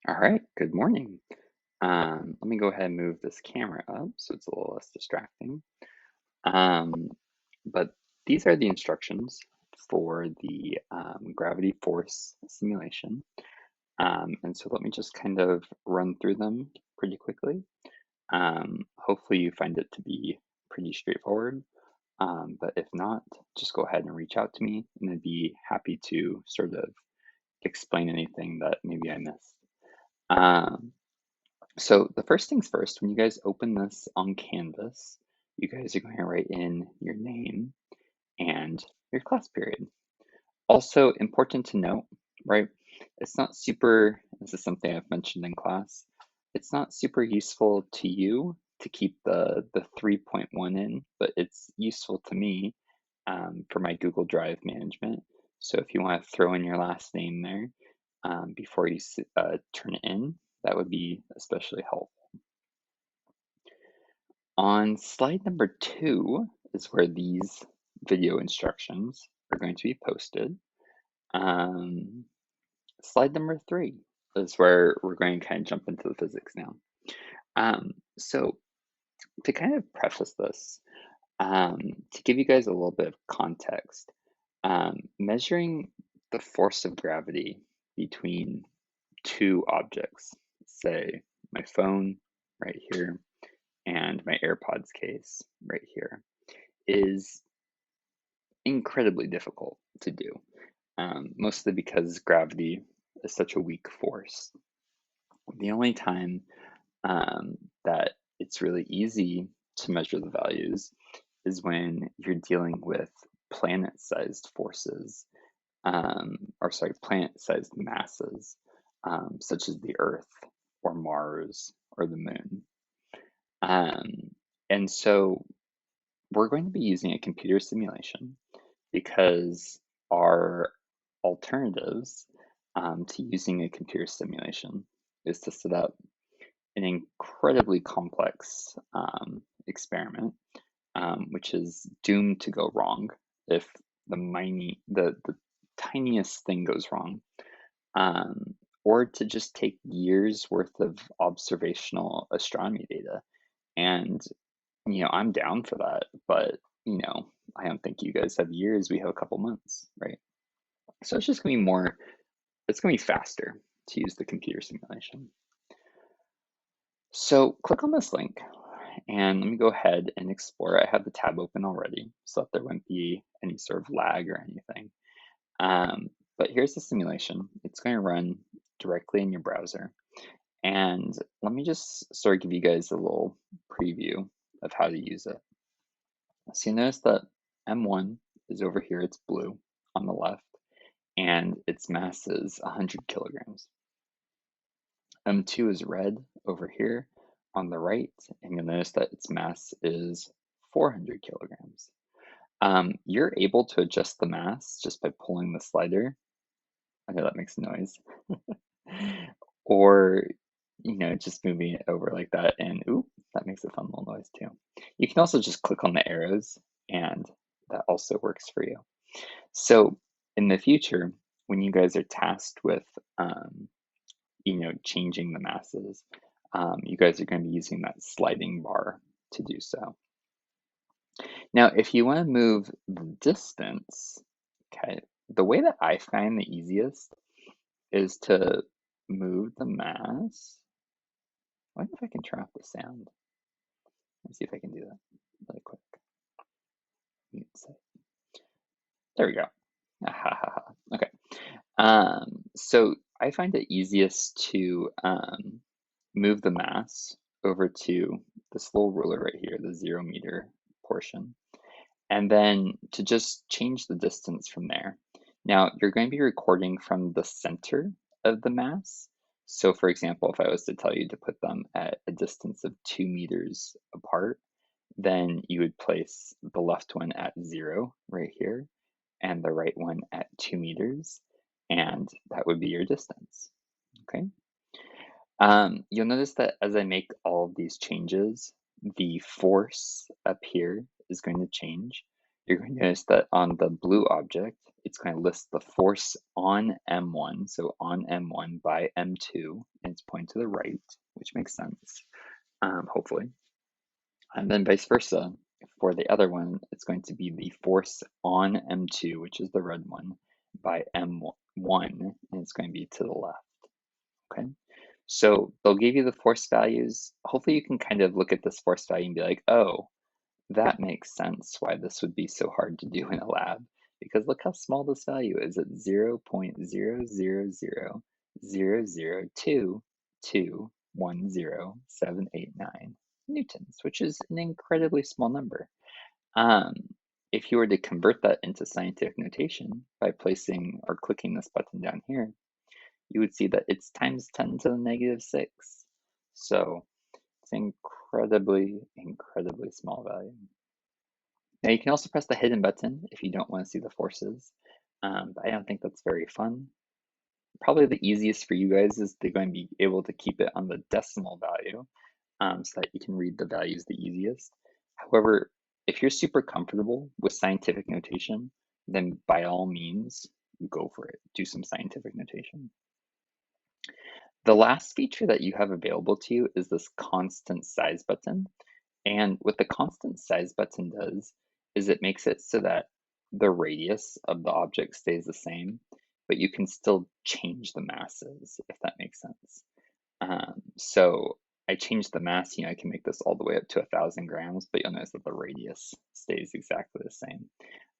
All right, good morning. Let me go ahead and move this camera up so it's a little less distracting. Um, but these are the instructions for the gravity force simulation. And so let me just kind of run through them pretty quickly. Hopefully you find it to be pretty straightforward. But if not, just go ahead and reach out to me and I'd be happy to sort of explain anything that maybe I missed. Um, So the first things first, when you guys open this on Canvas, you guys are going to write in your name and your class period. Also important to note, right? It's not super, this is something I've mentioned in class, it's not super useful to you to keep the 3.1 in, but it's useful to me for my Google Drive management. So if you want to throw in your last name there before you turn it in, that would be especially helpful. On slide number 2 is where these video instructions are going to be posted. Um, Slide number 3 is where we're going to kind of jump into the physics now. So to kind of preface this, to give you guys a little bit of context, measuring the force of gravity between two objects, say my phone right here and my AirPods case right here, is incredibly difficult to do, mostly because gravity is such a weak force. The only time that it's really easy to measure the values is when you're dealing with planet-sized forces, or sorry, planet-sized masses, such as the Earth or Mars or the Moon. Um, and so we're going to be using a computer simulation because our alternatives to using a computer simulation is to set up an incredibly complex experiment, which is doomed to go wrong if the tiniest thing goes wrong, or to just take years worth of observational astronomy data. And I'm down for that, but I don't think you guys have years. We have a couple months, right? So it's just gonna be more, it's gonna be faster to use the computer simulation. So click on this link and let me go ahead and explore. I have the tab open already so that there wouldn't be any sort of lag or anything. But here's the simulation. It's going to run directly in your browser. And let me just sort of give you guys a little preview of how to use it. So you notice that M1 is over here, it's blue on the left, and its mass is 100 kilograms. M2 is red over here on the right, and you'll notice that its mass is 400 kilograms. You're able to adjust the mass just by pulling the slider. Okay, that makes a noise. Or, just moving it over like that, and ooh, that makes a fun little noise too. You can also just click on the arrows, and that also works for you. So in the future, when you guys are tasked with, changing the masses, you guys are going to be using that sliding bar to do so. Now, if you want to move the distance, okay, the way that I find the easiest is to move the mass. I wonder if I can turn off the sound. Let's see if I can do that really quick. There we go. Okay. So I find it easiest to move the mass over to this little ruler right here, the 0 meter portion, and then to just change the distance from there. Now, you're going to be recording from the center of the mass. So for example, if I was to tell you to put them at a distance of 2 meters apart, then you would place the left one at 0 right here and the right one at 2 meters, and that would be your distance, okay? You'll notice that as I make all of these changes, the force up here is going to change. You're going to notice that on the blue object, it's going to list the force on M1, so on M1 by M2 in points point to the right, which makes sense, hopefully. And then vice versa. For the other one, it's going to be the force on M2, which is the red one, by M1, and it's going to be to the left. Okay, so they'll give you the force values. Hopefully you can kind of look at this force value and be like, oh, that makes sense why this would be so hard to do in a lab, because look how small this value is. It's 0.0000002210789 newtons, which is an incredibly small number. Um, if you were to convert that into scientific notation by placing or clicking this button down here, you would see that it's times 10 to the negative 6. So it's an incredibly small value. Now you can also press the hidden button if you don't want to see the forces, but I don't think that's very fun. Probably the easiest for you guys is they're going to be able to keep it on the decimal value so that you can read the values the easiest. However, if you're super comfortable with scientific notation, then by all means, go for it. Do some scientific notation. The last feature that you have available to you is this constant size button. And what the constant size button does is it makes it so that the radius of the object stays the same, but you can still change the masses, if that makes sense. So I changed the mass, I can make this all the way up to 1,000 grams, but you'll notice that the radius stays exactly the same.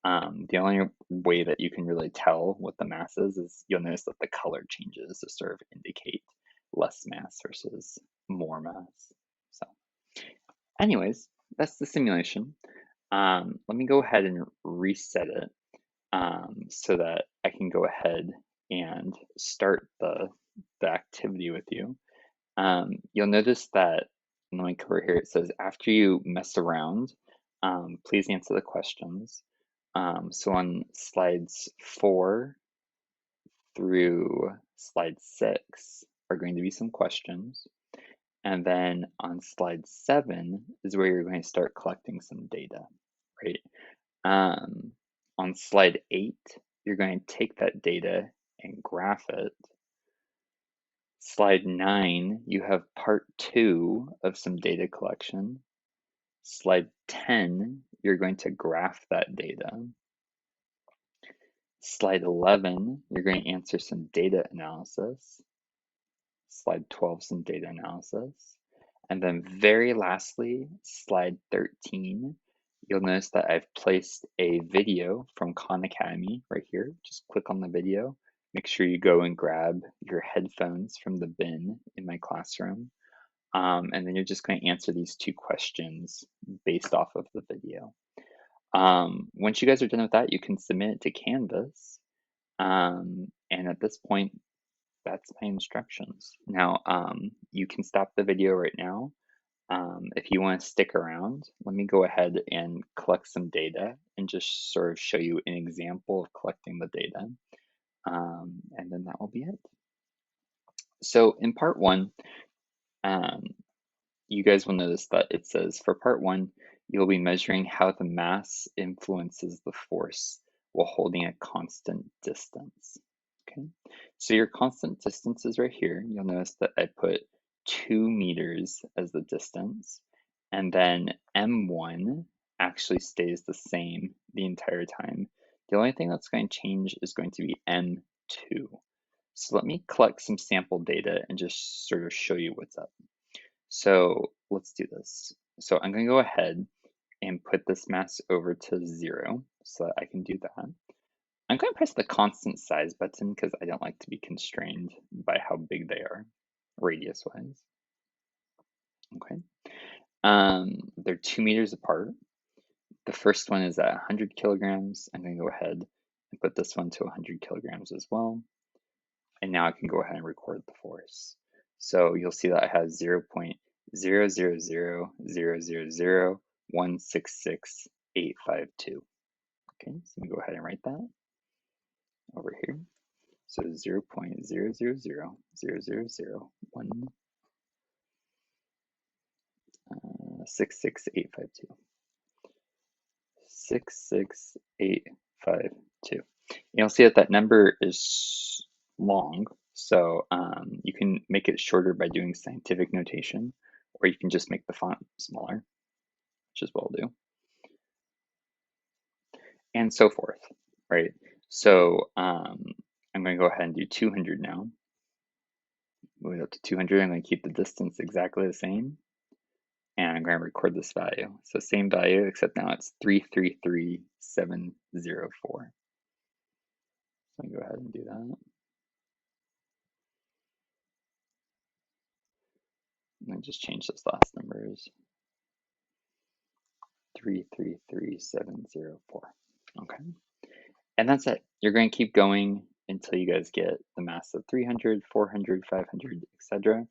The only way that you can really tell what the mass is you'll notice that the color changes to sort of indicate less mass versus more mass. So anyways, that's the simulation. Let me go ahead and reset it so that I can go ahead and start the activity with you. You'll notice that, let me cover here, it says after you mess around, please answer the questions. So on slides 4 through slide 6 are going to be some questions. And then on slide 7 is where you're going to start collecting some data, right? On slide 8, you're going to take that data and graph it. Slide 9, you have part 2 of some data collection. Slide 10, you're going to graph that data. Slide 11, you're going to answer some data analysis. Slide 12, some data analysis. And then very lastly, slide 13, you'll notice that I've placed a video from Khan Academy right here. Just click on the video. Make sure you go and grab your headphones from the bin in my classroom. And then you're just going to answer these 2 questions based off of the video. Once you guys are done with that, you can submit it to Canvas. And at this point, that's my instructions. Now, you can stop the video right now. If you want to stick around, let me go ahead and collect some data and just sort of show you an example of collecting the data. And then that will be it. So in part 1, you guys will notice that it says for part 1, you'll be measuring how the mass influences the force while holding a constant distance. Okay, so your constant distance is right here. You'll notice that I put 2 meters as the distance, and then M1 actually stays the same the entire time. The only thing that's going to change is going to be M2. So let me collect some sample data and just sort of show you what's up. So let's do this. So I'm going to go ahead and put this mass over to 0 so that I can do that. I'm going to press the constant size button because I don't like to be constrained by how big they are, radius-wise. Okay. They're 2 meters apart. The first one is at 100 kilograms. I'm going to go ahead and put this one to 100 kilograms as well. And now I can go ahead and record the force. So you'll see that I have 0.000000166,852. Okay, so let me go ahead and write that over here. So 0.000000166,852. 66852. You'll see that that number is long, so you can make it shorter by doing scientific notation, or you can just make the font smaller, which is what I'll do, and so forth, right? So I'm going to go ahead and do 200 now. Moving up to 200, I'm going to keep the distance exactly the same, and I'm going to record this value. So same value, except now it's 333704. So I'm going to go ahead and do that. And just change those last numbers. 333704. Okay. And that's it. You're going to keep going until you guys get the mass of 300, 400, 500, etc.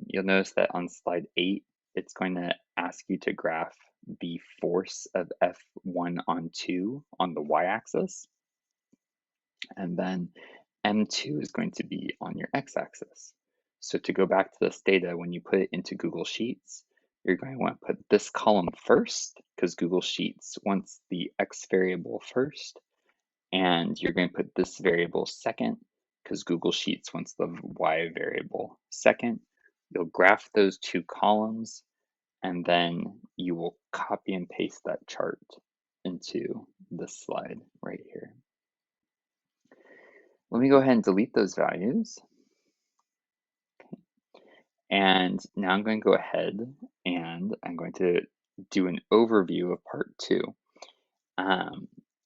You'll notice that on slide 8, it's going to ask you to graph the force of F1 on 2 on the y-axis. And then M2 is going to be on your x-axis. So to go back to this data, when you put it into Google Sheets, you're going to want to put this column first, because Google Sheets wants the x variable first, and you're going to put this variable second, because Google Sheets wants the y variable second. You'll graph those two columns, and then you will copy and paste that chart into this slide right here. Let me go ahead and delete those values. And now I'm going to go ahead and I'm going to do an overview of part 2.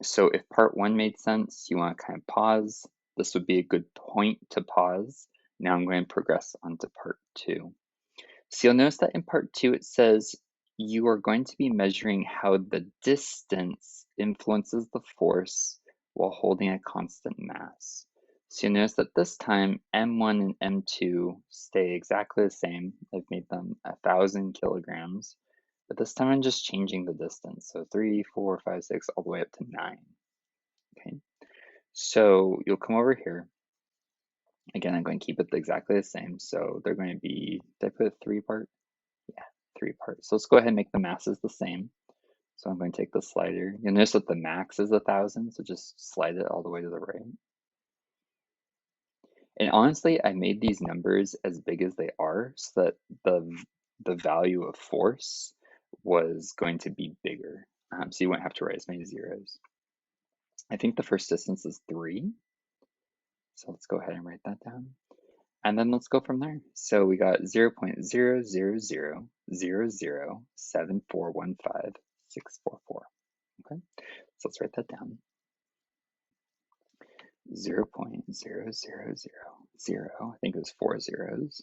So if part 1 made sense, you want to kind of pause. This would be a good point to pause. Now I'm going to progress on to part 2. So you'll notice that in part 2 it says you are going to be measuring how the distance influences the force while holding a constant mass. So you'll notice that this time M1 and M2 stay exactly the same. I've made them 1,000 kilograms, but this time I'm just changing the distance. So 3, 4, 5, 6, all the way up to 9. Okay, so you'll come over here. Again, I'm going to keep it exactly the same. So they're going to be, did I put a 3 part? Yeah, 3 parts. So let's go ahead and make the masses the same. So I'm going to take the slider. You'll notice that the max is 1,000, so just slide it all the way to the right. And honestly, I made these numbers as big as they are so that the value of force was going to be bigger. So you wouldn't have to write as many zeros. I think the first distance is 3. So let's go ahead and write that down. And then let's go from there. So we got 0.000007415,644. Okay, so let's write that down. 0.0000, I think it was 4 zeros,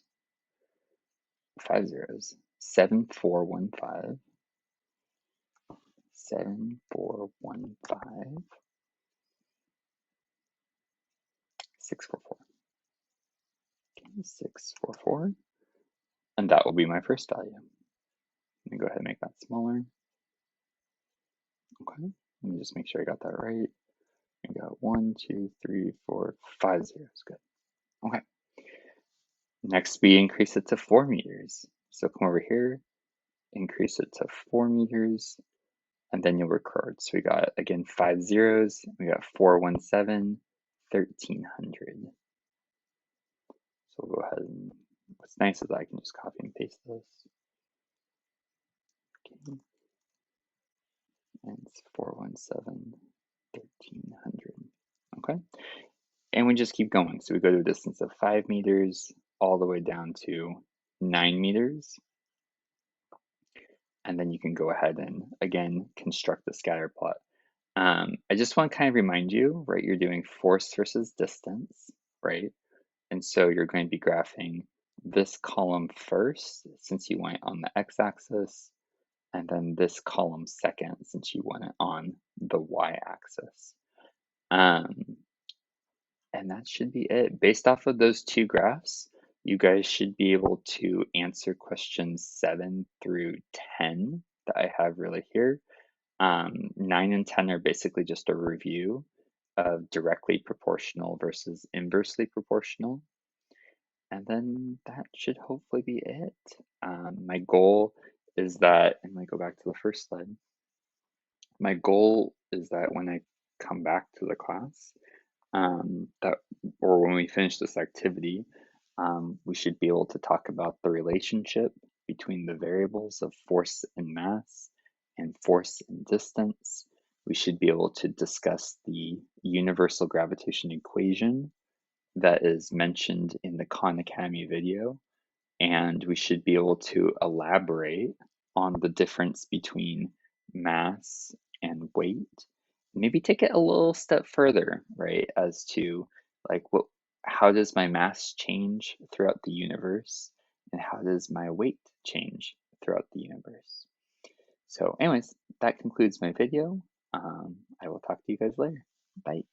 5 zeros, 7415, 7415, 644. Okay, 644. And that will be my first value. Let me go ahead and make that smaller. Okay, let me just make sure I got that right. I got 1, 2, 3, 4, 5 zeros. Good. Okay. Next, we increase it to 4 meters. So come over here, increase it to 4 meters, and then you'll record. So we got, again, 5 zeros. We got 417, 1300. So we'll go ahead and, what's nice is I can just copy and paste this. Okay. And it's 417, 1300. Okay. And we just keep going. So we go to a distance of 5 meters all the way down to 9 meters. And then you can go ahead and, again, construct the scatter plot. I just want to kind of remind you, right, you're doing force versus distance, right? And so you're going to be graphing this column first, since you went on the x-axis, and then this column second, since you want it on the y-axis. And that should be it. Based off of those two graphs, you guys should be able to answer questions 7 through 10 that I have really here. 9 and 10 are basically just a review of directly proportional versus inversely proportional. And then that should hopefully be it. My goal is that, and let me go back to the first slide. My goal is that when I come back to the class, or when we finish this activity, We should be able to talk about the relationship between the variables of force and mass and force and distance. We should be able to discuss the universal gravitation equation that is mentioned in the Khan Academy video, and we should be able to elaborate on the difference between mass and weight. Maybe take it a little step further, right? As to like how does my mass change throughout the universe, and how does my weight change throughout the universe? So anyways, that concludes my video. I will talk to you guys later. Bye.